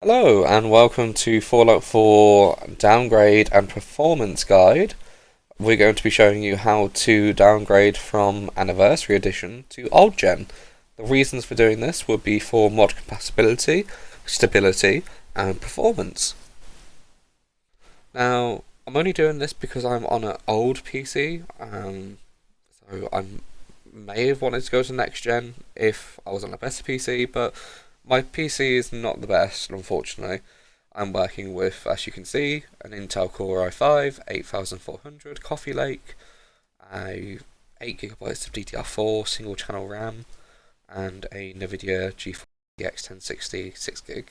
Hello and welcome to Fallout 4 Downgrade and Performance Guide. We're going to be showing you how to downgrade from Anniversary Edition to Old Gen. The reasons for doing this would be for mod compatibility, stability and performance. Now, I'm only doing this because I'm on an old PC, so I may have wanted to go to next gen if I was on a better PC, but my PC is not the best, unfortunately. I'm working with, as you can see, an Intel Core i5 8400 Coffee Lake, a 8GB of DDR4 single channel RAM, and a NVIDIA GeForce 1060 6GB.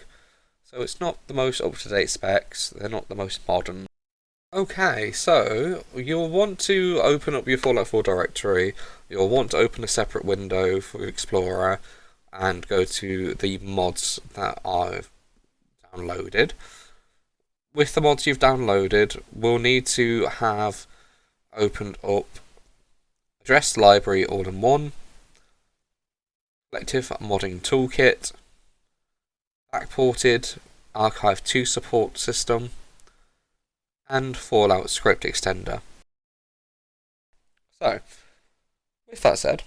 So it's not the most up-to-date specs, they're not the most modern. Okay, so you'll want to open up your Fallout 4 directory, you'll want to open a separate window for Explorer, and go to the mods that I've downloaded. With the mods you've downloaded, we'll need to have opened up Address Library all in one, Collective Modding Toolkit, Backported Archive 2 Support System, and Fallout Script Extender. So, with that said,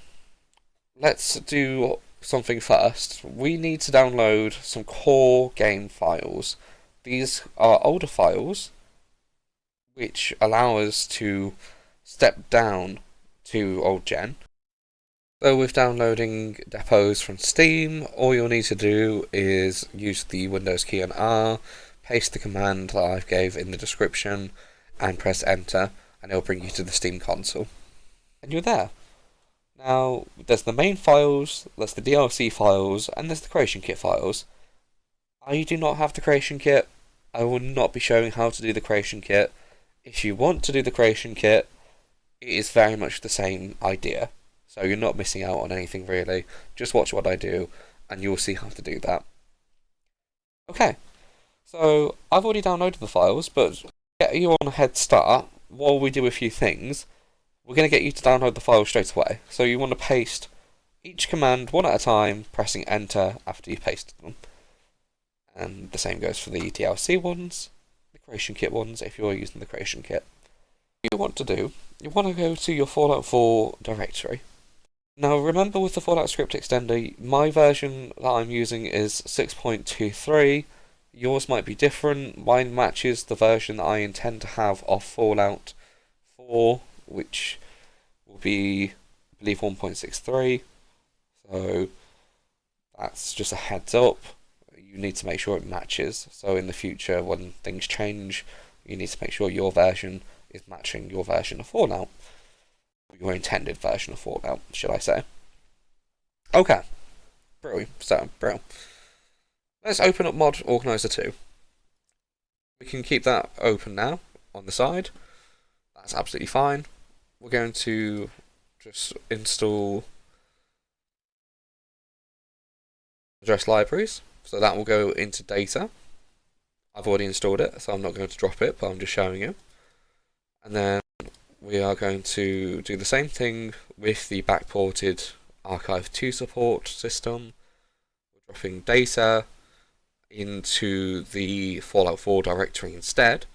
let's do something first. We need to download some core game files. These are older files which allow us to step down to old gen. So with downloading depots from Steam, all you'll need to do is use the Windows key and R, paste the command that I gave in the description, and press enter, and it'll bring you to the Steam console. And you're there. Now, there's the main files, there's the DLC files, and there's the creation kit files. I do not have the creation kit. I will not be showing how to do the creation kit. If you want to do the creation kit, it is very much the same idea. So you're not missing out on anything really. Just watch what I do, and you'll see how to do that. Okay, so I've already downloaded the files, but to get you on a head start, while we do a few things, we're going to get you to download the file straight away. So you want to paste each command one at a time, pressing enter after you pasted them. And the same goes for the DLC ones, the creation kit ones, if you're using the creation kit. What you want to do, you want to go to your Fallout 4 directory. Now remember, with the Fallout Script Extender, my version that I'm using is 6.23. Yours might be different. Mine matches the version that I intend to have of Fallout 4, which will be, I believe, 1.63. So that's just a heads up. You need to make sure it matches. So in the future, when things change, you need to make sure your version is matching your version of Fallout. Your intended version of Fallout, should I say. Okay. Brilliant. So, bro. Let's open up Mod Organizer 2. We can keep that open now on the side. That's absolutely fine. We're going to just install address libraries. So that will go into data. I've already installed it, so I'm not going to drop it, but I'm just showing you. And then we are going to do the same thing with the backported Archive 2 support system. We're dropping data into the Fallout 4 directory instead.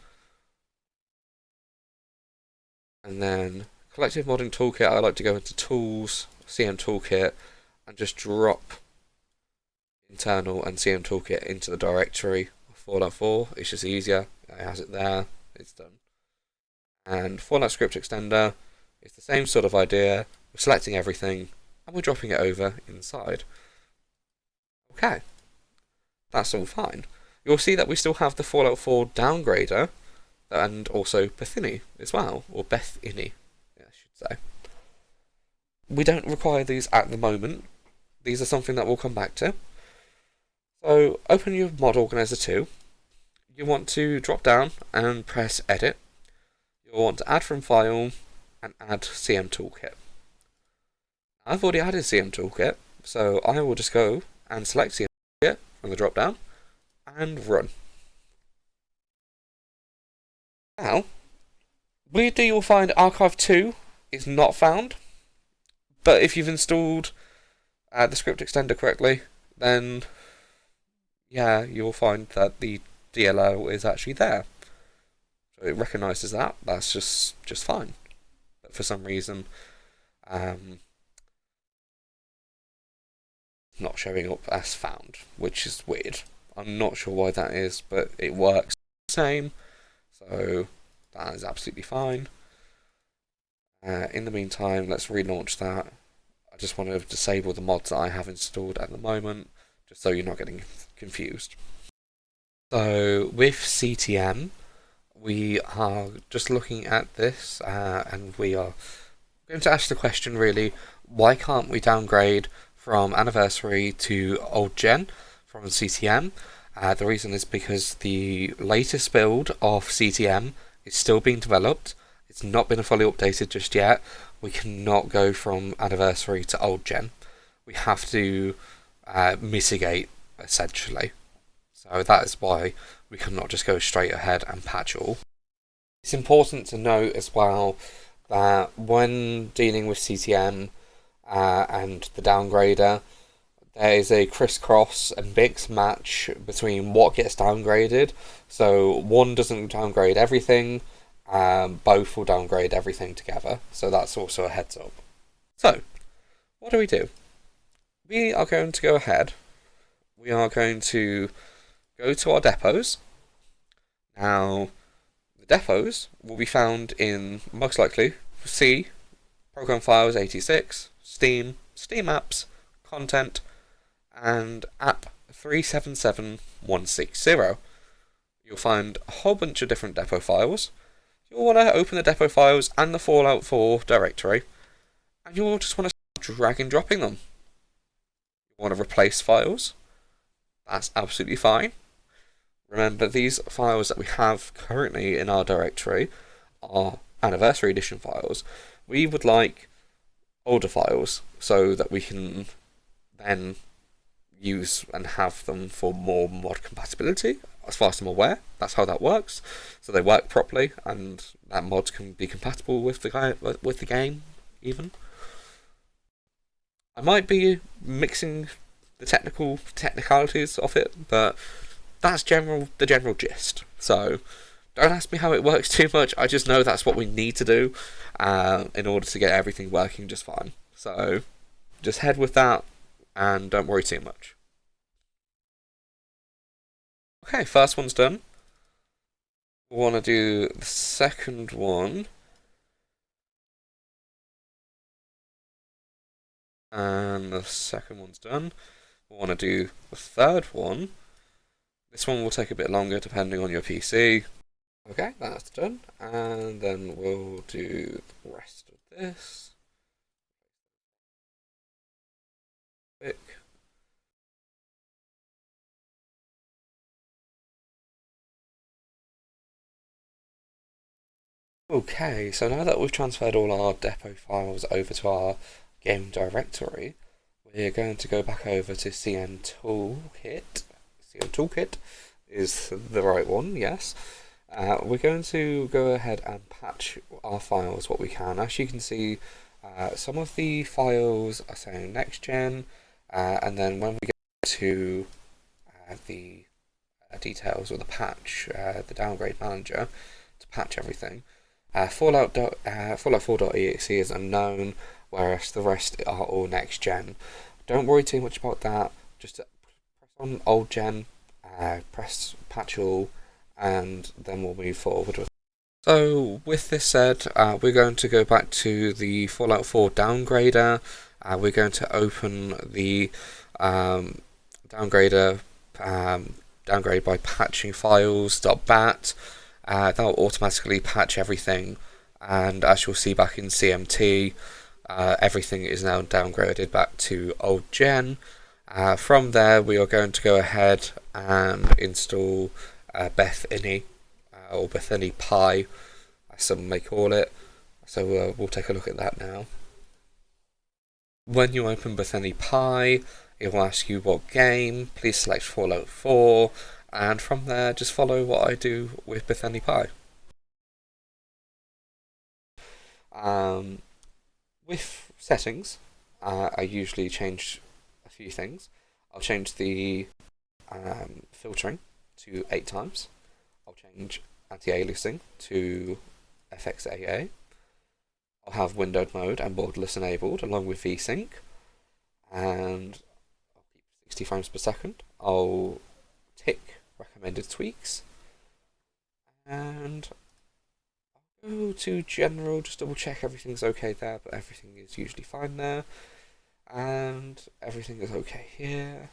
And then Collective Modding Toolkit, I like to go into Tools, CM Toolkit, and just drop internal and CM Toolkit into the directory of Fallout 4. It's just easier. It has it there. It's done. And Fallout Script Extender is the same sort of idea. We're selecting everything and we're dropping it over inside. Okay. That's all fine. You'll see that we still have the Fallout 4 downgrader and also Bethini as well, or Bethini, I should say. We don't require these at the moment. These are something that we'll come back to. So open your Mod Organizer 2. You want to drop down and press Edit. You'll want to add from file and add CM Toolkit. I've already added CM Toolkit, so I will just go and select CM Toolkit from the drop down and run. Now, weirdly you'll find Archive 2 is not found, but if you've installed the script extender correctly, then yeah, you'll find that the DLL is actually there. So it recognises that. That's just fine. But for some reason, um, not showing up as found, which is weird. I'm not sure why that is, but it works the same. So that is absolutely fine. In the meantime, let's relaunch that. I just want to disable the mods that I have installed at the moment, just so you're not getting confused. So with CTM, we are just looking at this, and we are going to ask the question really, why can't we downgrade from anniversary to old gen from CTM? The reason is because the latest build of CTM is still being developed. It's not been fully updated just yet. We cannot go from anniversary to old gen. We have to mitigate, essentially. So that is why we cannot just go straight ahead and patch all. It's important to note as well that when dealing with CTM and the downgrader, there is a crisscross and mix match between what gets downgraded. So one doesn't downgrade everything, both will downgrade everything together. So that's also a heads up. So, what do? We are going to go ahead. We are going to go to our depots. Now, the depots will be found in, most likely, C, Program Files 86, Steam, Steam Apps, Content, and App 377160. You'll find a whole bunch of different depot files. You'll want to open the depot files and the Fallout 4 directory, and you'll just want to start drag and dropping them. You want to replace files. That's absolutely fine. Remember, these files that we have currently in our directory are Anniversary Edition files. We would like older files so that we can then use and have them for more mod compatibility. As far as I'm aware, that's how that works. So they work properly, and that mod can be compatible with the game, even. I might be mixing the technicalities of it, but that's the general gist. So don't ask me how it works too much. I just know that's what we need to do in order to get everything working just fine. So just head with that and don't worry too much. Okay, first one's done. We want to do the second one. And the second one's done. We want to do the third one. This one will take a bit longer depending on your PC. Okay, that's done. And then we'll do the rest of this. Quick. Okay, so now that we've transferred all our depot files over to our game directory, we're going to go back over to CM Toolkit. CM Toolkit is the right one, yes. We're going to go ahead and patch our files what we can. As you can see, some of the files are saying next gen, and then when we get to the details or the patch, the downgrade manager to patch everything, Fallout 4.exe is unknown, whereas the rest are all next gen. Don't worry too much about that. Just press on old gen, press patch all, and then we'll move forward with it. So with this said, we're going to go back to the Fallout 4 downgrader. We're going to open the downgrader, downgrade by patching files.bat. That will automatically patch everything, and as you'll see back in CMT, everything is now downgraded back to old gen. From there, we are going to go ahead and install Bethini, or Bethini Pi, as some may call it. So we'll take a look at that now. When you open Bethini Pi, it will ask you what game. Please select Fallout 4. And from there, just follow what I do with Bethini Pi. With settings, I usually change a few things. I'll change the filtering to 8 times. I'll change anti-aliasing to FXAA. I'll have windowed mode and borderless enabled along with VSync, and I'll keep 60 frames per second. I'll tick recommended tweaks, and I'll go to general, just double check everything's okay there, but everything is usually fine there, and everything is okay here.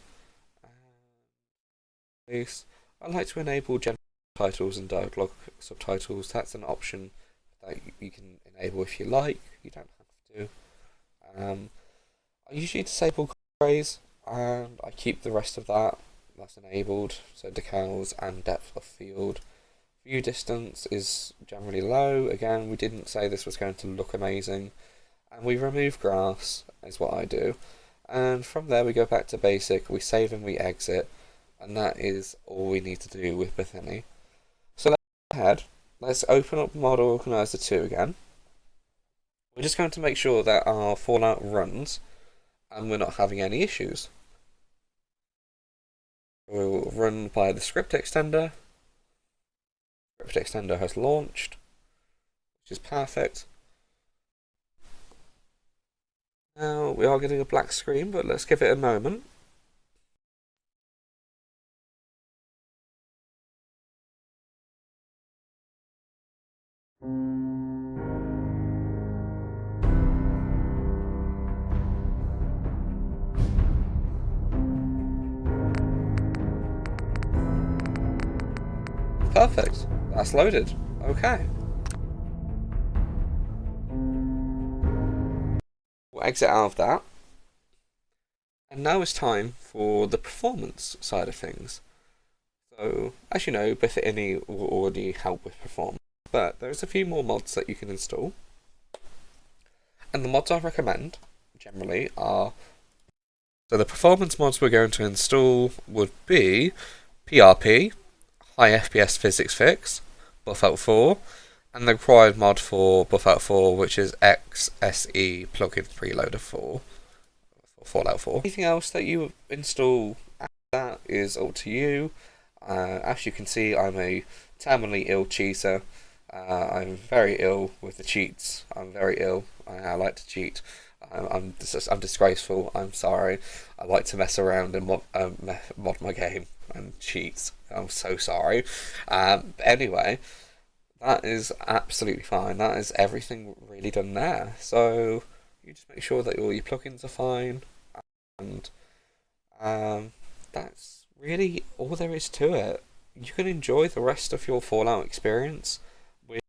I like to enable general titles and dialogue subtitles. That's an option that you can enable if you like. You don't have to. I usually disable grays, and I keep the rest of that. That's enabled. So decals and depth of field. View distance is generally low. Again, we didn't say this was going to look amazing. And we remove grass, is what I do. And from there we go back to basic. We save and we exit. And that is all we need to do with Bethini. So let's go ahead. Let's open up Model Organizer 2 again. We're just going to make sure that our Fallout runs and we're not having any issues. We'll run by the script extender. Script extender has launched, which is perfect. Now we are getting a black screen, but let's give it a moment. Perfect. That's loaded. Okay. We'll exit out of that. And now it's time for the performance side of things. So, as you know, Bethini will already help with performance, but there's a few more mods that you can install. And the mods I recommend, generally, are... So the performance mods we're going to install would be PRP, High FPS Physics Fix, Buffout 4, and the required mod for Buffout 4, which is XSE Plugin Preloader 4 for Fallout 4. Anything else that you install after that is up to you. As you can see, I'm a terminally ill cheater. I'm very ill with the cheats. I'm very ill. I like to cheat. I'm disgraceful. I'm sorry. I like to mess around and mod my game and cheat. I'm so sorry. Anyway, that is absolutely fine. That is everything really done there. So you just make sure that all your plugins are fine, and that's really all there is to it. You can enjoy the rest of your Fallout experience. I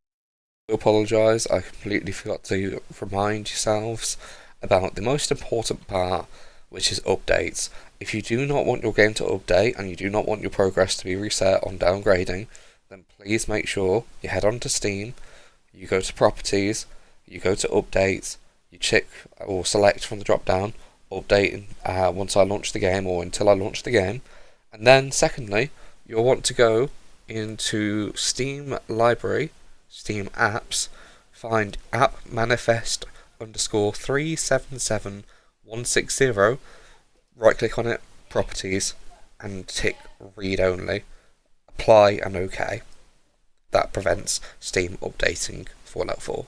apologise, I completely forgot to remind yourselves about the most important part, which is updates. If you do not want your game to update and you do not want your progress to be reset on downgrading, then please make sure you head on to Steam, you go to properties, you go to updates, you check or select from the drop down update once I launch the game or until I launch the game. And then secondly, you'll want to go into Steam library, Steam apps, find app manifest _377160, right click on it, properties, and tick read only, apply and OK. That prevents Steam updating Fallout 4.